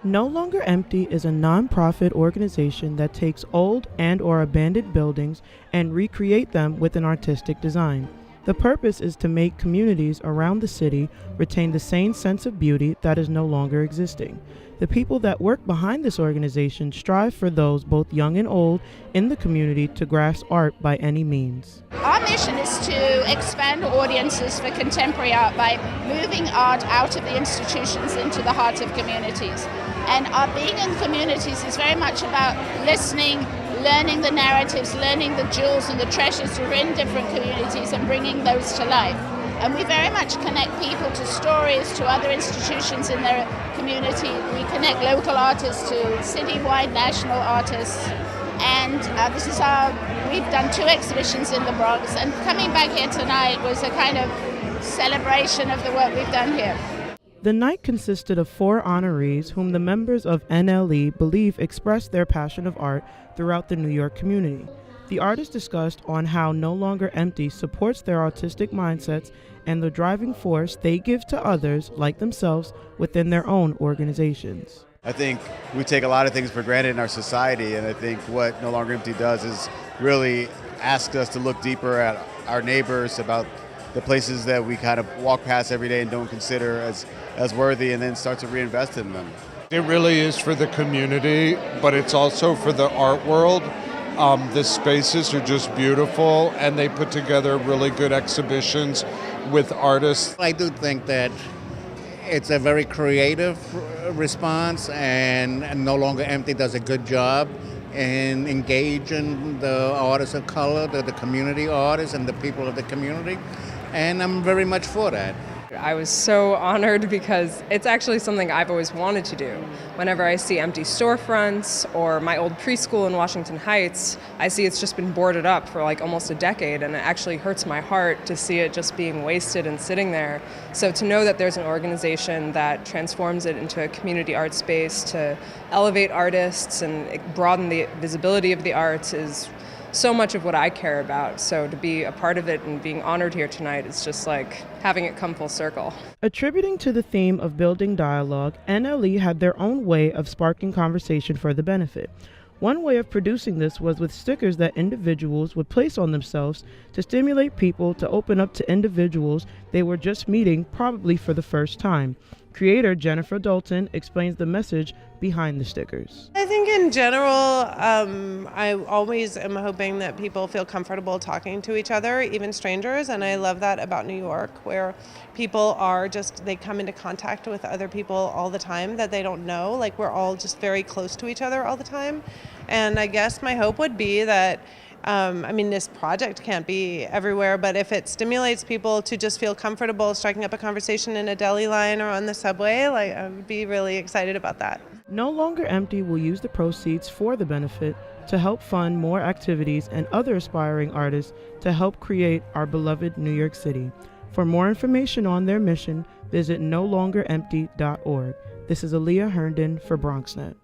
No Longer Empty is a nonprofit organization that takes old and/or abandoned buildings and recreate them with an artistic design. The purpose is to make communities around the city retain the same sense of beauty that is no longer existing. The people that work behind this organization strive for those, both young and old, in the community to grasp art by any means. Our mission is to expand audiences for contemporary art by moving art out of the institutions into the heart of communities. And our being in communities is very much about listening, learning the narratives, learning the jewels and the treasures that are in different communities and bringing those to life. And we very much connect people to stories, to other institutions in their community. We connect local artists to citywide, national artists. And we've done 2 exhibitions in the Bronx, and coming back here tonight was a kind of celebration of the work we've done here. The night consisted of 4 honorees whom the members of NLE believe expressed their passion of art throughout the New York community. The artists discussed on how No Longer Empty supports their artistic mindsets and the driving force they give to others like themselves within their own organizations. I think we take a lot of things for granted in our society, and I think what No Longer Empty does is really ask us to look deeper at our neighbors, about the places that we kind of walk past every day and don't consider as worthy, and then start to reinvest in them. It really is for the community, but it's also for the art world. The spaces are just beautiful, and they put together really good exhibitions with artists. I do think that it's a very creative response, and No Longer Empty does a good job in engaging the artists of color, the community artists, and the people of the community. And I'm very much for that. I was so honored because it's actually something I've always wanted to do. Whenever I see empty storefronts or my old preschool in Washington Heights, I see it's just been boarded up for like almost a decade, and it actually hurts my heart to see it just being wasted and sitting there. So to know that there's an organization that transforms it into a community art space to elevate artists and broaden the visibility of the arts is so much of what I care about. So to be a part of it and being honored here tonight is just like having it come full circle. Attributing to the theme of building dialogue, NLE had their own way of sparking conversation for the benefit. One way of producing this was with stickers that individuals would place on themselves to stimulate people to open up to individuals they were just meeting, probably for the first time. Creator Jennifer Dalton explains the message behind the stickers. I think in general, I always am hoping that people feel comfortable talking to each other, even strangers, and I love that about New York, where people they come into contact with other people all the time that they don't know. Like, we're all just very close to each other all the time. And I guess my hope would be that this project can't be everywhere, but if it stimulates people to just feel comfortable striking up a conversation in a deli line or on the subway, I would be really excited about that. No Longer Empty will use the proceeds for the benefit to help fund more activities and other aspiring artists to help create our beloved New York City. For more information on their mission, visit nolongerempty.org. This is Aaliyah Herndon for BronxNet.